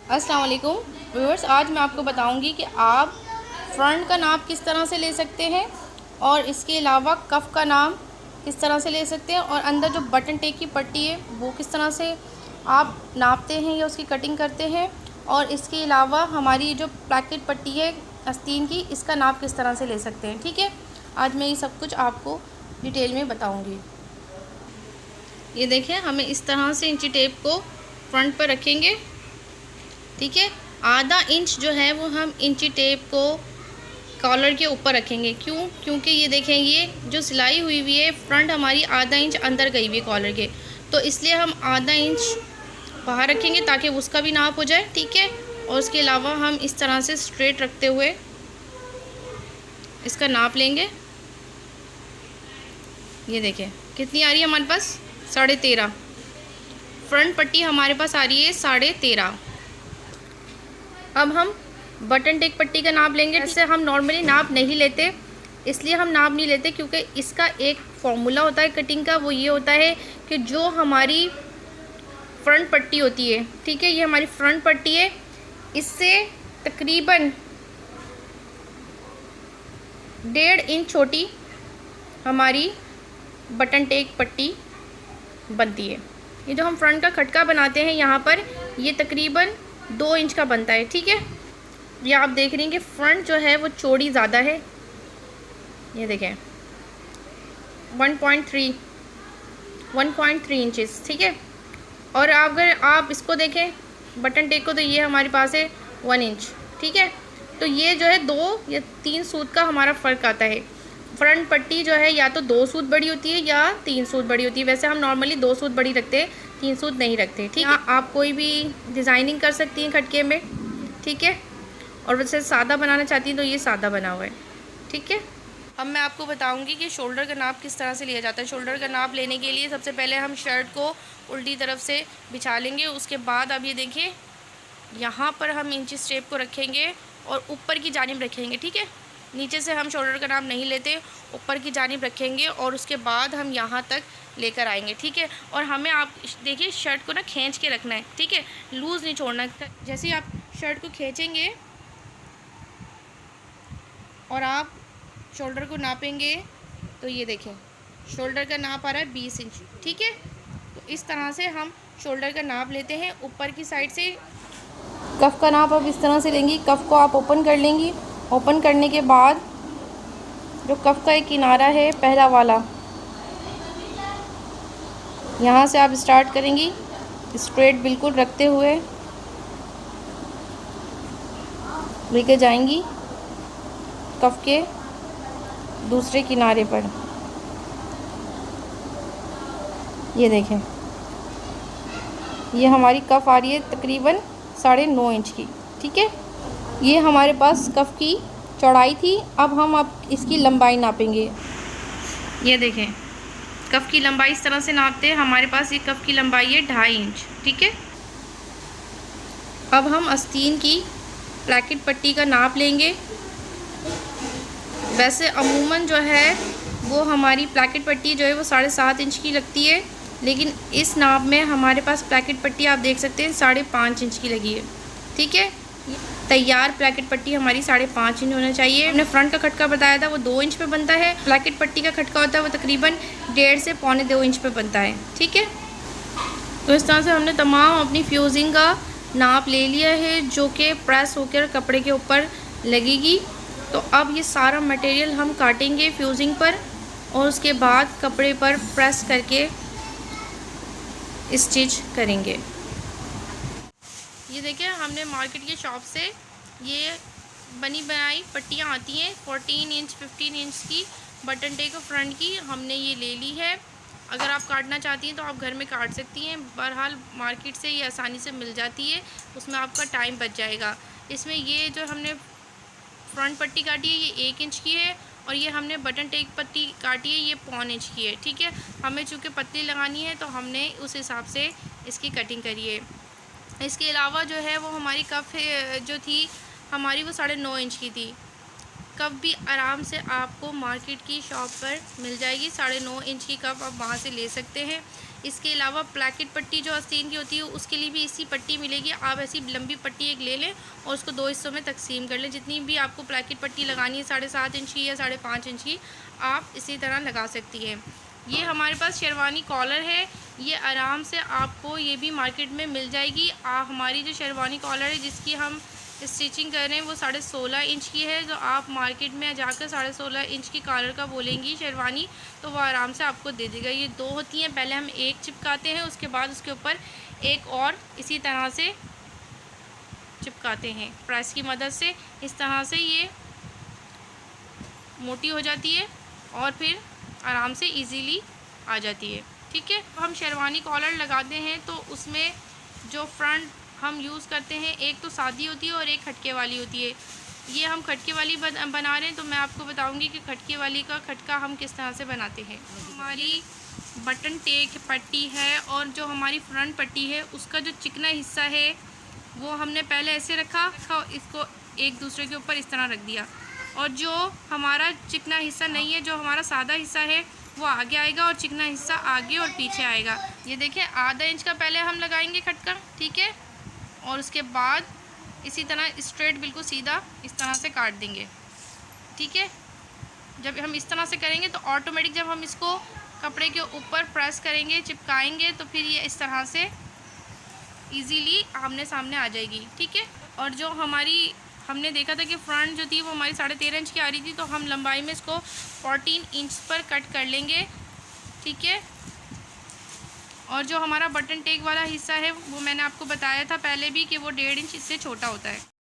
अस्सलाम वालेकुम व्यूअर्स, आज मैं आपको बताऊंगी कि आप फ्रंट का नाप किस तरह से ले सकते हैं और इसके अलावा कफ़ का नाप किस तरह से ले सकते हैं और अंदर जो बटन टेक की पट्टी है वो किस तरह से आप नापते हैं या उसकी कटिंग करते हैं, और इसके अलावा हमारी जो प्लाकेट पट्टी है आस्तीन की, इसका नाप किस तरह से ले सकते हैं। ठीक है, आज मैं ये सब कुछ आपको डिटेल में बताऊँगी। ये देखिए, हमें इस तरह से इंची टेप को फ्रंट पर रखेंगे। ठीक है, आधा इंच जो है वो हम इंची टेप को कॉलर के ऊपर रखेंगे। क्यों? क्योंकि ये देखें, ये जो सिलाई हुई हुई है फ्रंट हमारी आधा इंच अंदर गई हुई है कॉलर के, तो इसलिए हम आधा इंच बाहर रखेंगे ताकि उसका भी नाप हो जाए। ठीक है, और उसके अलावा हम इस तरह से स्ट्रेट रखते हुए इसका नाप लेंगे। ये देखें कितनी आ रही है हमारे पास, 13.5। फ्रंट पट्टी हमारे पास आ रही है 13.5। अब हम बटन टेक पट्टी का नाप लेंगे। इससे हम नॉर्मली नाप नहीं लेते, इसलिए हम नाप नहीं लेते क्योंकि इसका एक फॉर्मूला होता है कटिंग का। वो ये होता है कि जो हमारी फ्रंट पट्टी होती है, ठीक है, ये हमारी फ्रंट पट्टी है, इससे तकरीबन 1.5 इंच छोटी हमारी बटन टेक पट्टी बनती है। ये जो हम फ्रंट का खटका बनाते हैं यहाँ पर, ये तकरीबन 2 इंच का बनता है। ठीक है, ये आप देख रही हैं कि फ्रंट जो है वो चौड़ी ज़्यादा है। ये देखें 1.3 इंचेस। ठीक है, और अगर आप इसको देखें बटन टेक को, तो ये हमारे पास है 1 इंच। ठीक है, तो ये जो है 2 या 3 सूत का हमारा फ़र्क आता है। फ्रंट पट्टी जो है या तो 2 सूत बड़ी होती है या 3 सूत बड़ी होती है। वैसे हम नॉर्मली 2 सूत बड़ी रखते हैं, 3 सूत नहीं रखते। ठीक है, आप कोई भी डिज़ाइनिंग कर सकती हैं खटके में। ठीक है, और वैसे सादा बनाना चाहती हैं तो ये सादा बना हुआ है। ठीक है, अब मैं आपको बताऊंगी कि शोल्डर का नाप किस तरह से लिया जाता है। शोल्डर का नाप लेने के लिए सबसे पहले हम शर्ट को उल्टी तरफ से बिछा लेंगे। उसके बाद अब ये देखिए, यहाँ पर हम इंची स्टेप को रखेंगे और ऊपर की जानिब रखेंगे। ठीक है, नीचे से हम शोल्डर का नाप नहीं लेते, ऊपर की जानिब रखेंगे और उसके बाद हम यहाँ तक लेकर आएंगे। ठीक है, और हमें आप देखिए शर्ट को ना खींच के रखना है। ठीक है, लूज़ नहीं छोड़ना। जैसे ही आप शर्ट को खींचेंगे और आप शोल्डर को नापेंगे, तो ये देखें शोल्डर का नाप आ रहा है 20 इंच। ठीक है, तो इस तरह से हम शोल्डर का नाप लेते हैं। ऊपर की साइड से कफ़ का नाप आप इस तरह से लेंगी। कफ़ को आप ओपन कर लेंगी। ओपन करने के बाद जो कफ़ का एक किनारा है पहला वाला, यहाँ से आप स्टार्ट करेंगी स्ट्रेट बिल्कुल रखते हुए लेके जाएंगी कफ़ के दूसरे किनारे पर। ये देखें, ये हमारी कफ़ आ रही है तकरीबन 9.5 इंच की। ठीक है, ये हमारे पास कफ़ की चौड़ाई थी। अब इसकी लंबाई नापेंगे। ये देखें, कफ़ की लंबाई इस तरह से नापते हैं। हमारे पास ये कफ़ की लंबाई है 2.5 इंच। ठीक है, अब हम आस्तीन की प्लाकेट पट्टी का नाप लेंगे। वैसे अमूमन जो है वो हमारी प्लाकेट पट्टी जो है वो 7.5 इंच की लगती है, लेकिन इस नाप में हमारे पास प्लाकेट पट्टी आप देख सकते हैं 5.5 इंच की लगी है। ठीक है, तैयार प्लाकेट पट्टी हमारी 5.5 इंच होना चाहिए। हमने फ्रंट का खटका बताया था वो 2 इंच पे बनता है। प्लाकेट पट्टी का खटका होता है वो तकरीबन 1.5 से 1.25 इंच पे बनता है। ठीक है, तो इस तरह से हमने तमाम अपनी फ्यूजिंग का नाप ले लिया है जो कि प्रेस होकर कपड़े के ऊपर लगेगी। तो अब ये सारा मटेरियल हम काटेंगे फ्यूजिंग पर और उसके बाद कपड़े पर प्रेस करके स्टिच करेंगे। ये देखिए, हमने मार्केट की शॉप से ये बनी बनाई पट्टियाँ आती हैं 14 इंच 15 इंच की बटन टेक फ्रंट की, हमने ये ले ली है। अगर आप काटना चाहती हैं तो आप घर में काट सकती हैं। बहरहाल मार्केट से ये आसानी से मिल जाती है, उसमें आपका टाइम बच जाएगा। इसमें ये जो हमने फ्रंट पट्टी काटी है ये 1 इंच की है और ये हमने बटन टेक पट्टी काटी है ये 1.25 इंच की है। ठीक है, हमें चूँकि पतली लगानी है तो हमने उस हिसाब से इसकी कटिंग करी है। इसके अलावा जो है वो हमारी कफ़ जो थी हमारी वो 9.5 इंच की थी। कप भी आराम से आपको मार्केट की शॉप पर मिल जाएगी। 9.5 इंच की कप आप वहाँ से ले सकते हैं। इसके अलावा प्लैकेट पट्टी जो आस्तीन की होती है उसके लिए भी इसी पट्टी मिलेगी। आप ऐसी लंबी पट्टी एक ले लें और उसको 2 हिस्सों में तकसीम कर लें। जितनी भी आपको प्लैकेट पट्टी लगानी है 7.5 इंच की या 5.5 इंच की, आप इसी तरह लगा सकती हैं। ये हमारे पास शेरवानी कॉलर है, ये आराम से आपको ये भी मार्केट में मिल जाएगी। हमारी जो शेरवानी कॉलर है जिसकी हम स्टिचिंग कर रहे हैं वो 16.5 इंच की है। जो आप मार्केट में जाकर 16.5 इंच की कॉलर का बोलेंगी शेरवानी, तो वो आराम से आपको दे देगा। ये 2 होती हैं, पहले हम एक चिपकाते हैं, उसके बाद उसके ऊपर एक और इसी तरह से चिपकाते हैं प्रेस की मदद से। इस तरह से ये मोटी हो जाती है और फिर आराम से इजीली आ जाती है। ठीक है, हम शेरवानी कॉलर लगाते हैं तो उसमें जो फ्रंट हम यूज़ करते हैं, एक तो सादी होती है और एक खटके वाली होती है। ये हम खटके वाली बना रहे हैं, तो मैं आपको बताऊंगी कि खटके वाली का खटका हम किस तरह से बनाते हैं। हमारी बटन टेक पट्टी है और जो हमारी फ्रंट पट्टी है उसका जो चिकना हिस्सा है वो हमने पहले ऐसे रखा, इसको एक दूसरे के ऊपर इस तरह रख दिया। और जो हमारा चिकना हिस्सा नहीं है, जो हमारा सादा हिस्सा है, वो आगे आएगा और चिकना हिस्सा आगे और पीछे आएगा। ये देखिए, आधा इंच का पहले हम लगाएंगे खटका, ठीक है, और उसके बाद इसी तरह स्ट्रेट बिल्कुल सीधा इस तरह से काट देंगे। ठीक है, जब हम इस तरह से करेंगे तो ऑटोमेटिक जब हम इसको कपड़े के ऊपर प्रेस करेंगे, चिपकाएंगे, तो फिर ये इस तरह से इजीली आमने सामने आ जाएगी। ठीक है, और जो हमने देखा था कि फ्रंट जो थी वो हमारी 13.5 इंच की आ रही थी, तो हम लंबाई में इसको 14 इंच पर कट कर लेंगे। ठीक है, और जो हमारा बटन टेक वाला हिस्सा है वो मैंने आपको बताया था पहले भी कि वो 1.5 इंच इससे छोटा होता है।